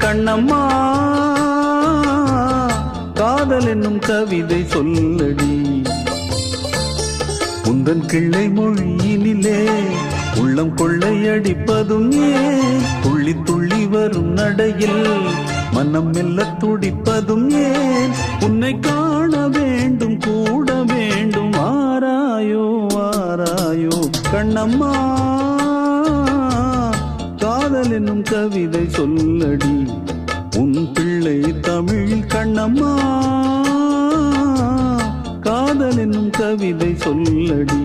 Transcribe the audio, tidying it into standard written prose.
கண்ணம்மா காதல் என்னும் கவிதை சொல்லடி. உந்தன் கிள்ளை மொழியினிலே உள்ளம் கொள்ளையடிப்பதும் ஏன், துள்ளி துள்ளி வரும் நடையில் மனம் மெல்ல துடிப்பதும் ஏன், உன்னை காண வேண்டும் கூட வேண்டும் ஆராயோ ஆராயோ கண்ணம்மா காதல் என்னும் கவிதை சொல்லடி. உன் பிள்ளை தமிழ் கண்ணம்மா காதல் என்னும் கவிதை சொல்லடி.